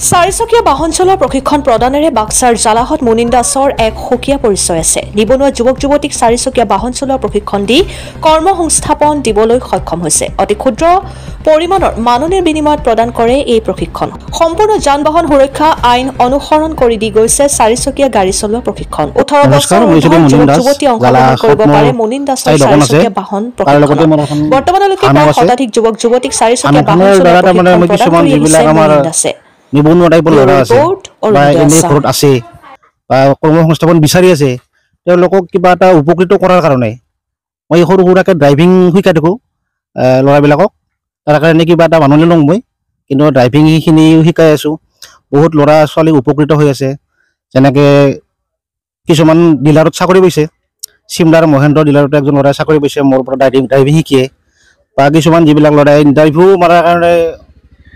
চাৰিচকীয়া বাহন চলোৱাৰ প্ৰশিক্ষণ প্ৰদানেৰে বাক্সাৰ জালাহত মুনিন দাসৰ এক সুকীয়া পৰিচয় আছে। নিবনুৱা যুৱক যুৱতীক চাৰিচকীয়া বাহন চলোৱাৰ প্ৰশিক্ষণ দি কৰ্মসংস্থাপন দিবলৈ সক্ষম হৈছে। অতি ক্ষুদ্ৰ পৰিমাণৰ মাননীৰ বিনিময়ত প্ৰদান কৰে এই প্ৰশিক্ষণ। সম্পূৰ্ণ যান বাহন সুৰক্ষা আইন অনুসৰণ কৰি দি গৈছে চাৰিচকীয়া গাড়ী চলোৱা প্ৰশিক্ষণ। 18 বছৰ যুৱক যুৱতী অংশগ্ৰহণ কৰিব পাৰে মুনিন দাসৰ চাৰিচকীয়া বাহন প্ৰশিক্ষণ। বৰ্তমানলৈকে প্ৰায় শতাধিক যুৱক যুৱতীক চাৰিচকীয়া বাহন চলোৱাৰ প্ৰশিক্ষণ প্ৰদান কৰি আহিছে মুনিন দাসে। নিবনুৱা টাইপৰ ল'ৰা আছে বা এনে ঘৰত আছে বা কৰ্মসংস্থাপন বিচাৰি আছে, তেওঁলোকক কিবা এটা উপকৃত কৰাৰ কাৰণে মই সৰু সুৰাকে ড্ৰাইভিং শিকাই থাকোঁ ল'ৰাবিলাকক। তাৰ কাৰণে কিবা এটা মানুহ লওঁ মই, কিন্তু ড্ৰাইভিং সেইখিনি শিকাই আছোঁ। বহুত ল'ৰা ছোৱালী উপকৃত হৈ আছে। যেনেকৈ কিছুমান ডিলাৰত চাকৰি পাইছে, চিমলাৰ মহেন্দ্ৰ ডিলাৰত এজন ল'ৰাই চাকৰি পাইছে মোৰ পৰা ড্ৰাইভিং শিকিয়ে। বা কিছুমান যিবিলাক ল'ৰাই ইণ্টাৰভিউ মাৰাৰ কাৰণে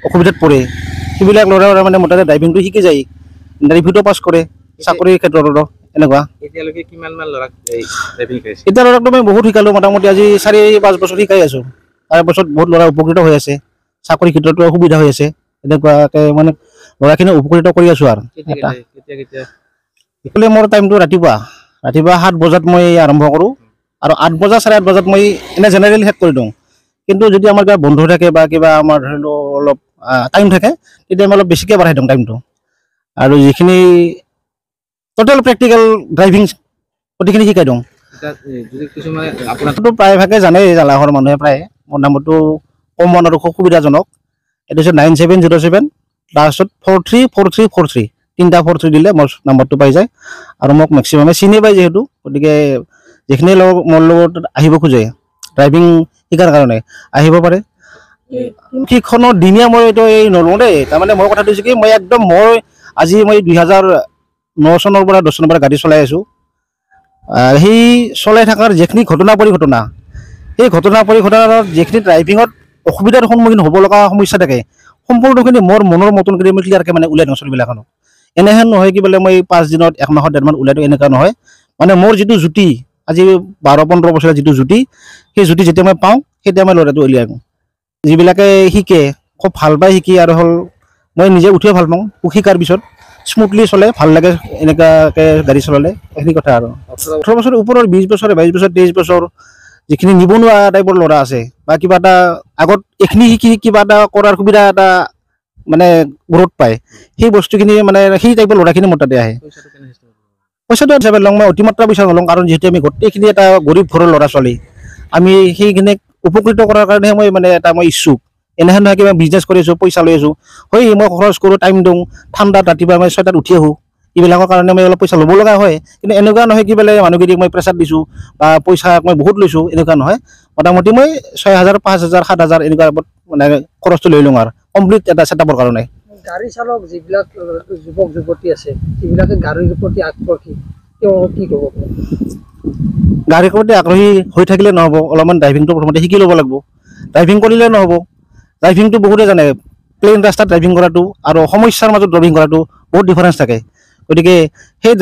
অসুবিধাত পৰে, সেইবিলাক ল'ৰা মানে মোটামুটি ড্ৰাইভিংটো শিকি যায়, ইণ্টাৰভিউটো পাছ কৰে চাকৰিৰ ক্ষেত্ৰতো এনেকুৱা। এতিয়ালৈকে কিমানমান ল'ৰাক ড্ৰাইভিং শিকাইছে? এতিয়া ল'ৰাকতো মই বহুত শিকালোঁ, মোটামুটি আজি 4-5 বছৰ শিকাই আছোঁ। তাৰ পাছত বহুত ল'ৰা উপকৃত হৈ আছে, চাকৰি ক্ষেত্ৰতো সুবিধা হৈ আছে। এনেকুৱাকৈ মানে ল'ৰাখিনি উপকৃত কৰি আছোঁ। আৰু এইফালে মোৰ টাইমটো ৰাতিপুৱা 7 বজাত মই আৰম্ভ কৰোঁ, আৰু 8 বজা 8:30 বজাত মই এনে জেনেৰেল শেষ কৰি দিওঁ। কিন্তু যদি আমাৰ কিবা বন্ধ থাকে বা কিবা আমাৰ ধৰি লওক অলপ টাইম থাকে, তেতিয়া আমি অলপ বেছিকৈ বঢ়াই দিওঁ টাইমটো। আৰু যিখিনি টোটেল প্ৰেক্টিকেল ড্ৰাইভিং গোটেইখিনি শিকাই দিওঁ। আপোনাৰতো প্ৰায়ভাগে জানেই জালাহৰ মানুহে প্ৰায় মোৰ নাম্বাৰটো কমন আৰু খুব সুবিধাজনক। এইটো হৈছে 9707 লাষ্টত 434343 3টা 43 দিলে মোৰ নাম্বাৰটো পাই যায়। আৰু মোক মেক্সিমামে চিনি পায় যিহেতু, গতিকে যিখিনি মোৰ লগত আহিব খোজে ড্ৰাইভিং শিকাৰ কাৰণে আহিব পাৰে। প্ৰশিক্ষণৰ দিনীয়া মই এইটো নলওঁ দেই। তাৰমানে মই কথাটো হৈছে কি, মই একদম আজি মই 2009 চনৰ পৰা 10 চনৰ পৰা গাড়ী চলাই আছোঁ। সেই চলাই থকাৰ যিখিনি ঘটনা পৰিঘটনা, সেই ঘটনা পৰিঘটনাৰ যিখিনি ড্ৰাইভিঙত অসুবিধাৰ সন্মুখীন হ'ব লগা সমস্যা থাকে, সম্পূৰ্ণখিনি মোৰ মনৰ মতন কৰি মই ক্লিয়াৰকৈ মানে ওলাই দিওঁ চলিবিলাখনক। এনেহেন নহয় কি বোলে মই 5 দিনত 1 মাহত 1.5 মাহ ওলাই দিওঁ, এনেকুৱা নহয়। মানে মোৰ যিটো জুতি, আজি 12-15 বছৰীয়া যিটো জুতি, সেই জুতি যেতিয়া মই পাওঁ তেতিয়া মই ল'ৰাটো উলিয়াই দিওঁ। যিবিলাকে শিকে খুব ভাল পায় শিকি, আৰু হ'ল মই নিজে উঠিও ভাল পাওঁ। শিকাৰ পিছত স্মুথলি চলে, ভাল লাগে এনেকুৱাকৈ গাড়ী চলালে, সেইখিনি কথা। আৰু 18 বছৰ ওপৰৰ 20 বছৰ 22 বছৰ 23 বছৰ যিখিনি নিবনুৱা টাইপৰ ল'ৰা আছে, বা কিবা এটা আগত এইখিনি শিকি কিবা এটা কৰাৰ সুবিধা এটা মানে গ্ৰ'থ পায়, সেই বস্তুখিনি মানে সেই টাইপৰ ল'ৰাখিনি মোৰ তাতে আহে। পইচাটো হিচাপে লওঁ, মই অতিমাত্ৰা পইচা নলওঁ, কাৰণ যিহেতু আমি গোটেইখিনি এটা গৰীব ঘৰৰ ল'ৰা ছোৱালী, আমি সেইখিনিক উপকৃত কৰাৰ কাৰণেহে মই মানে মই ইচ্ছুক। এনেহেন নহয় কিবা বিজনেছ কৰি আছোঁ, পইচা লৈ আছোঁ। হয়, মই খৰচ কৰোঁ, টাইম দিওঁ, ঠাণ্ডাত ৰাতিপুৱা মই 6টাত উঠি আহোঁ, এইবিলাকৰ কাৰণে মই অলপ পইচা ল'ব লগা হয়। কিন্তু এনেকুৱা নহয় কি বোলে মানুহখিনিক মই প্ৰেছাৰ দিছোঁ বা পইচা মই বহুত লৈছোঁ, এনেকুৱা নহয়। মোটামুটি মই 6,000 5,000 7,000 এনেকুৱা মানে খৰচটো লৈ লওঁ আৰু কমপ্লিট এটা ছেটআপৰ কাৰণে। গাড়ী চালক যিবিলাক যুৱক যুৱতী আছে, যিবিলাকে গাড়ীৰ প্ৰতি আগ্ৰহী, তেওঁলোকক কি ক'ব? গাড়ীৰ প্ৰতি আগ্ৰহী হৈ থাকিলে নহ'ব, অলপমান ড্ৰাইভিংটো প্ৰথমতে শিকি ল'ব লাগিব। ড্ৰাইভিং কৰিলে নহ'ব। ড্ৰাইভিংটো বহুতে জানে, প্লেইন ৰাস্তাত ড্ৰাইভিং কৰাটো আৰু সমস্যাৰ মাজত ড্ৰাইভিং কৰাটো বহুত ডিফাৰেঞ্চ থাকে। গতিকে সেই